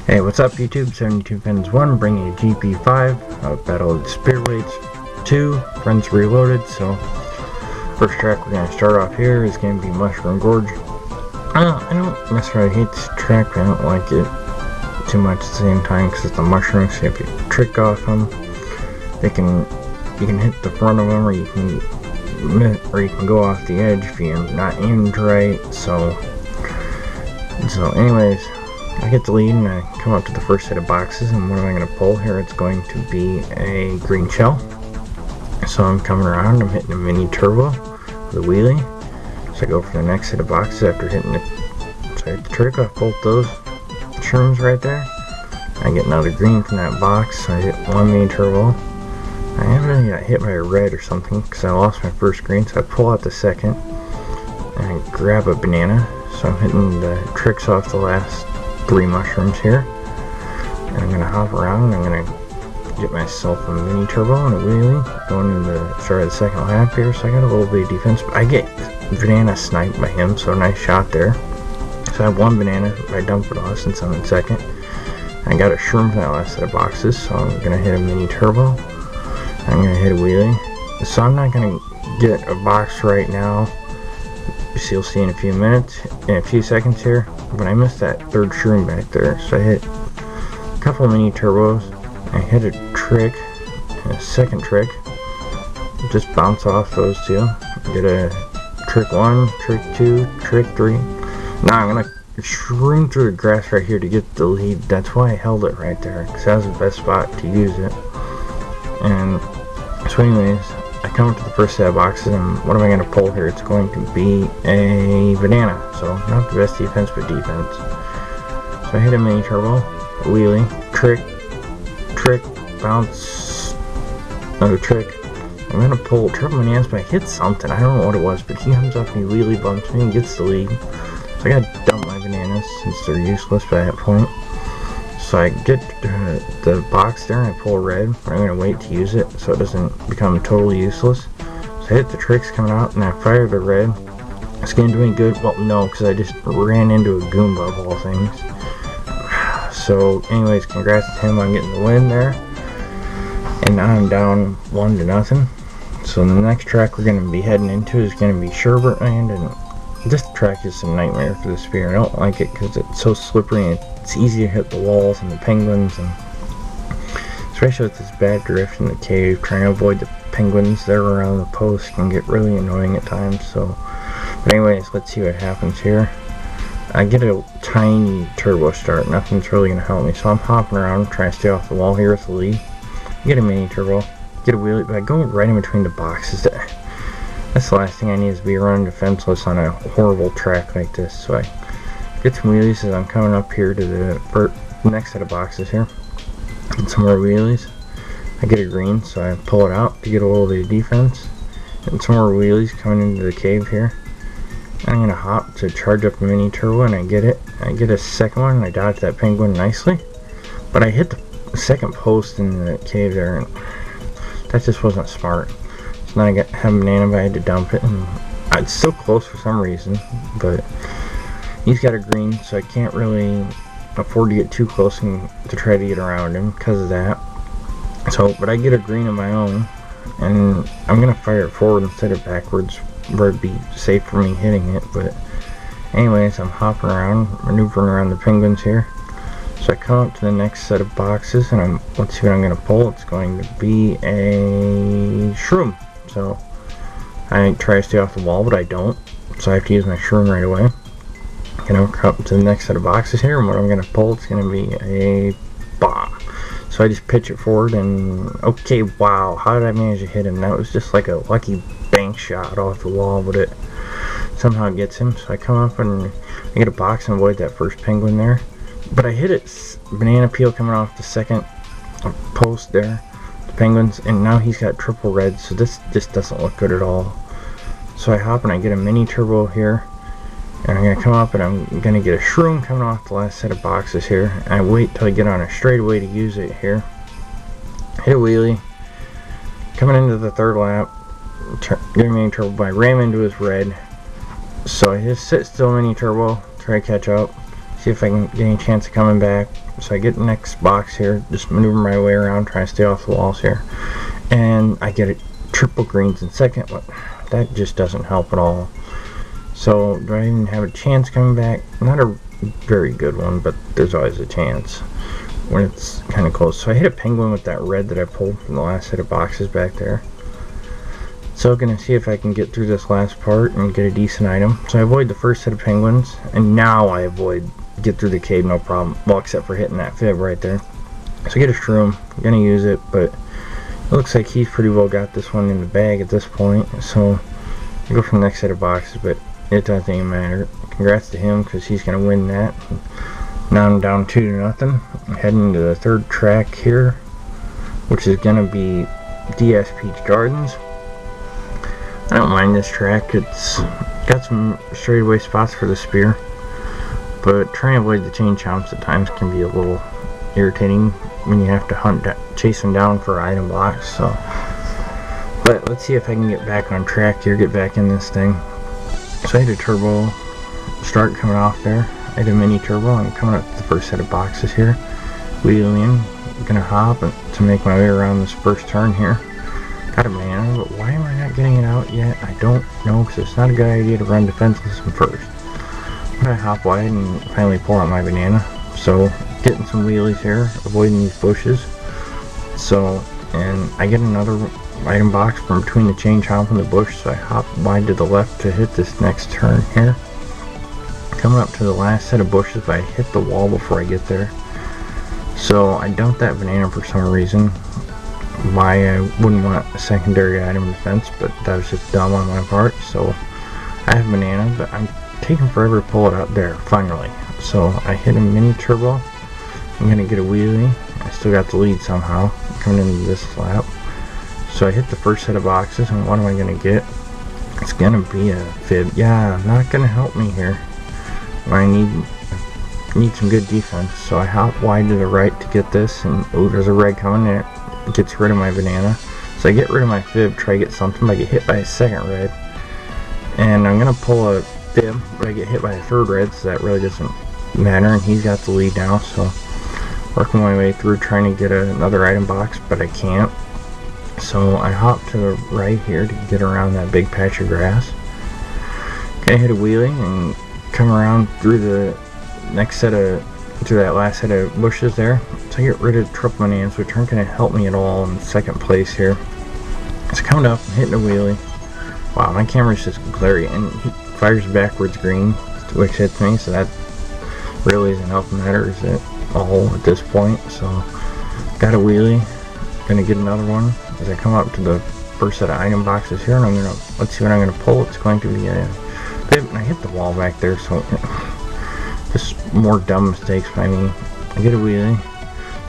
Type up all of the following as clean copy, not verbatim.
Hey, what's up YouTube? 72 Pins 1 bringing a GP5 of Battle of the Spearweights 2. Friends reloaded, so first track we're going to start off here is going to be Mushroom Gorge. I don't necessarily hate this track, but I don't like it too much at the same time because it's the mushrooms, so you have to trick off them. You can hit the front of them, or you can go off the edge if you're not aimed right. So anyways, I get the lead and I come up to the first set of boxes, and what am I going to pull here? It's going to be a green shell. So I'm coming around, I'm hitting a mini turbo with a wheelie. So I go for the next set of boxes after hitting the, so I hit the trick off both those shrooms right there. I get another green from that box, so I hit one mini turbo. I haven't got hit by a red or something because I lost my first green, so I pull out the second and I grab a banana. So I'm hitting the tricks off the last 3 mushrooms here, and I'm going to hop around and I'm going to get myself a mini turbo and a wheelie going into the start of the second lap here. So I got a little bit of defense, but I get banana sniped by him, so nice shot there. So I have one banana, I dump it off since I'm in second. I got a shroom for that last set of boxes, so I'm going to hit a mini turbo. I'm going to hit a wheelie. So I'm not going to get a box right now. So you'll see in a few seconds here. But I missed that third shroom back there, so I hit a couple of mini turbos. I hit a trick and a second trick. Just bounce off those two. Get a trick 1, trick 2, trick 3. Now I'm gonna shroom through the grass right here to get the lead. That's why I held it right there, because that was the best spot to use it. And so anyways, I come up to the first set of boxes, and what am I going to pull here? It's going to be a banana. So not the best defense, but defense. So I hit a mini turbo, a wheelie, trick, bounce, another trick. I'm going to pull triple bananas, but I hit something. I don't know what it was, but he comes up and he wheelie bumps me and gets the lead. So I got to dump my bananas since they're useless by that point. So I get the box there and I pull red, but I'm going to wait to use it so it doesn't become totally useless. So I hit the tricks coming out and I fire the red. It's going to do me good. Well, no, because I just ran into a Goomba of all things. So anyways, congrats to him on getting the win there. And now I'm down 1-0. So the next track we're going to be heading into is going to be Sherbert Land, and this track is a nightmare for the spear. I don't like it because it's so slippery and it's easy to hit the walls and the penguins, and especially with this bad drift in the cave, trying to avoid the penguins that are around the post can get really annoying at times. So, but anyways, let's see what happens here. I get a tiny turbo start, nothing's really going to help me, so I'm hopping around trying to stay off the wall here with the lead. Get a mini turbo, get a wheelie, but I go right in between the boxes. That's the last thing I need, is to be running defenseless on a horrible track like this. So I get some wheelies as I'm coming up here to the next set of boxes here. Get some more wheelies. I get a green, so I pull it out to get a little bit of defense. And some more wheelies coming into the cave here. I'm going to hop to charge up the mini turbo, and I get it. I get a second one, and I dodge that penguin nicely. But I hit the second post in the cave there, and that just wasn't smart. So now I have a banana, but I had to dump it, and it's still close for some reason, but he's got a green, so I can't really afford to get too close and to try to get around him because of that. So, but I get a green of my own, and I'm gonna fire it forward instead of backwards, where it'd be safe for me hitting it. But anyways, I'm hopping around, maneuvering around the penguins here. So I come up to the next set of boxes, and let's see what I'm gonna pull. It's going to be a shroom. So I try to stay off the wall, but I don't. So I have to use my shroom right away. Gonna come up to the next set of boxes here, and what I'm gonna pull, it's gonna be a bomb. So I just pitch it forward, and okay, wow, how did I manage to hit him? That was just like a lucky bank shot off the wall, but it somehow gets him. So I come up and I get a box and avoid that first penguin there. But I hit it banana peel coming off the second post there, the penguins, and now he's got triple red, so this just doesn't look good at all. So I hop and I get a mini turbo here, and I'm going to come up and I'm going to get a shroom coming off the last set of boxes here, and I wait till I get on a straightaway to use it here. Hit a wheelie, coming into the third lap, get a mini turbo, but I ram into his red, so I just sit still mini turbo, try to catch up. See see if I can get any chance of coming back. So I get the next box here, just maneuver my way around, trying to stay off the walls here. And I get it triple greens in second, but that just doesn't help at all. So do I even have a chance coming back? Not a very good one, but there's always a chance when it's kind of close. So I hit a penguin with that red that I pulled from the last set of boxes back there. So I'm gonna see if I can get through this last part and get a decent item. So I avoid the first set of penguins, and now I get through the cave no problem. Well, except for hitting that fib right there. So I get a shroom. I'm gonna use it, but it looks like he's pretty well got this one in the bag at this point. So I go for the next set of boxes, but it doesn't even matter. Congrats to him, because he's gonna win that. Now I'm down 2-0. I'm heading to the third track here, which is gonna be DS Peach Gardens. I don't mind this track. It's got some straightaway spots for the spear, but trying to avoid the chain chomps at times can be a little irritating when you have to chase them down for item blocks. So, but let's see if I can get back on track here, get back in this thing. So I had a turbo start coming off there. I had a mini turbo. I'm coming up to the first set of boxes here, wheeling. I'm gonna hop to make my way around this first turn here. Got a banana, but why am I not getting it out yet? I don't know, because it's not a good idea to run defenseless first. But I hop wide and finally pull out my banana. So getting some wheelies here, avoiding these bushes. So, and I get another item box from between the chain chomp and the bush, so I hop wide to the left to hit this next turn here. Coming up to the last set of bushes, but I hit the wall before I get there. So I dumped that banana for some reason. Why I wouldn't want a secondary item defense, but that was just dumb on my part. So I have banana, but I'm taking forever to pull it out there, finally. So I hit a mini turbo. I'm gonna get a wheelie. I still got the lead somehow, coming into this lap. So I hit the first set of boxes, and what am I gonna get? It's gonna be a fib. Yeah, not gonna help me here. I need some good defense. So I hop wide to the right to get this, and oh, there's a red coming in. It gets rid of my banana. So I get rid of my fib, try to get something, but I get hit by a second red. And I'm gonna pull a fib, but I get hit by a third red, so that really doesn't matter, and he's got the lead now. So working my way through trying to get another item box, but I can't. So I hop to the right here to get around that big patch of grass. Gonna hit a wheelie and come around through the next set of, to that last set of bushes there. So I get rid of triple bananas, which aren't gonna help me at all in second place here. So coming up and hitting a wheelie. Wow, my camera's just glary, and he fires backwards green, which hits me, so that really isn't helping matters at all at this point. So got a wheelie, gonna get another one as I come up to the first set of item boxes here, and I'm gonna, let's see what I'm gonna pull. It's going to be a bit, and I hit the wall back there, so just more dumb mistakes by me. I get a wheelie,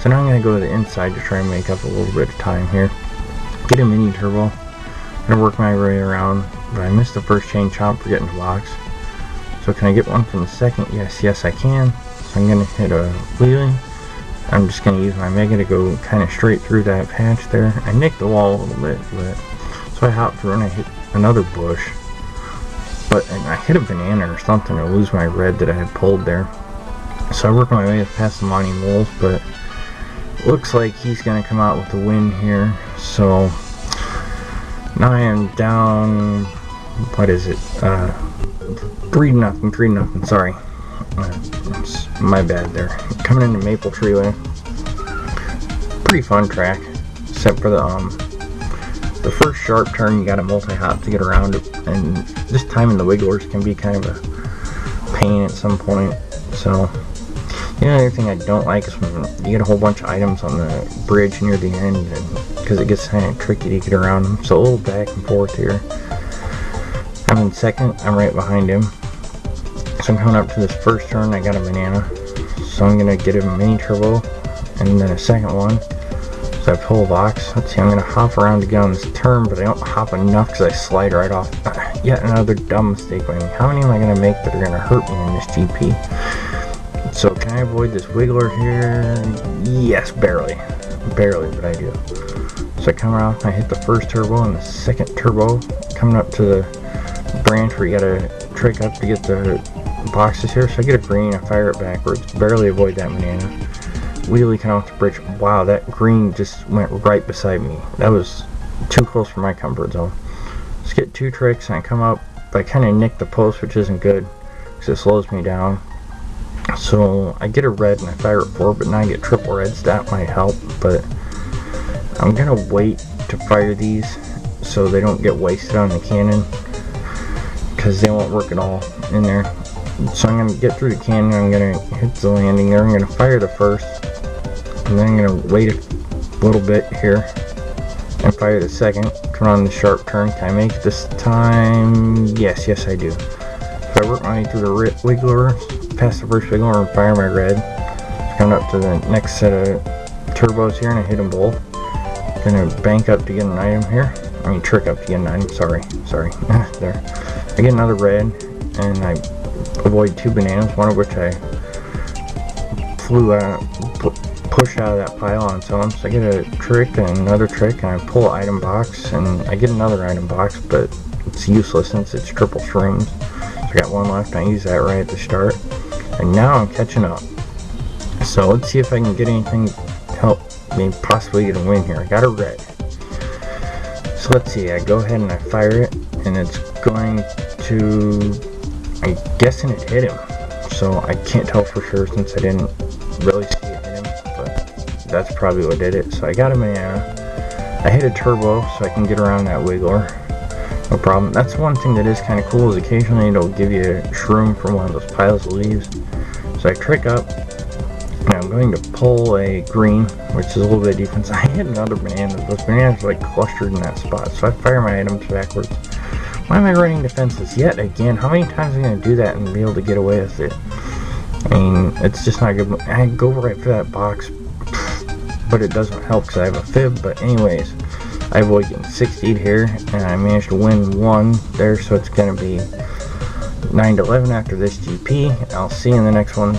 so now I'm gonna go to the inside to try and make up a little bit of time here. Get a mini turbo. Gonna work my way around, but I missed the first chain chomp for getting the box. So can I get one from the second? Yes I can. So I'm gonna hit a wheelie. I'm just gonna use my mega to go kind of straight through that patch there. I nicked the wall a little bit, but so I hop through and I hit another bush. But I hit a banana or something to lose my red that I had pulled there. So I work my way past the Monty Moles, but looks like he's gonna come out with a win here. So now I am down, what is it, 3-0, sorry. My bad there. Coming into Maple Treeway. Pretty fun track, except for the first sharp turn. You gotta multi-hop to get around it, and this timing the wigglers can be kind of a pain at some point. So the other thing I don't like is when you get a whole bunch of items on the bridge near the end, because it gets kind of tricky to get around them. So a little back and forth here. I'm in second, I'm right behind him. So I'm coming up to this first turn, I got a banana. So I'm gonna get a mini turbo, and then a second one. So I pull a box. Let's see, I'm gonna hop around to get on this turn, but I don't hop enough because I slide right off. Yet another dumb mistake by me. How many am I gonna make that are gonna hurt me in this GP? So can I avoid this wiggler here? Yes, barely. Barely, but I do. So I come around, I hit the first turbo and the second turbo. Coming up to the branch where you gotta trick up to get the boxes here, so I get a green, I fire it backwards, barely avoid that banana. Wheelie kind of off the bridge. Wow, that green just went right beside me. That was too close for my comfort zone. Let's get 2 tricks, and I come up, but I kind of nick the post, which isn't good, because it slows me down. So I get a red, and I fire it forward, but now I get triple reds. That might help, but I'm going to wait to fire these so they don't get wasted on the cannon, because they won't work at all in there. So I'm going to get through the cannon, I'm going to hit the landing there, I'm going to fire the first, and then I'm going to wait a little bit here and fire the second. Turn on the sharp turn. Can I make it this time? Yes, I do. So I work my way through the wiggler, past the first wiggler, and fire my red. Come up to the next set of turbos here, and I hit them both. Gonna bank up to get an item here. I mean, trick up to get an item. Sorry. There. I get another red, and I avoid 2 bananas, one of which I flew out, push out of that pile onto them. So I get a trick and another trick, and I pull an item box, and I get another item box, but it's useless since it's triple shrooms. So I got 1 left, and I use that right at the start. And now I'm catching up. So let's see if I can get anything to help me possibly get a win here. I got a red. So let's see, I go ahead and I fire it, and it's going to, I'm guessing it hit him. So I can't tell for sure since I didn't really see it hit him, but that's probably what did it. So I got a banana. I hit a turbo so I can get around that wiggler. No problem. That's one thing that is kind of cool, is occasionally it'll give you a shroom from one of those piles of leaves. So I trick up, and I'm going to pull a green, which is a little bit of defense. I hit another banana. Those bananas are like clustered in that spot. So I fire my items backwards. Why am I running defenses yet again? How many times am I going to do that and be able to get away with it? I mean, it's just not good. I go right for that box, but it doesn't help because I have a fib. But anyways, I avoid getting 60'd here, and I managed to win 1 there, so it's going to be 9-11 after this GP. I'll see you in the next one.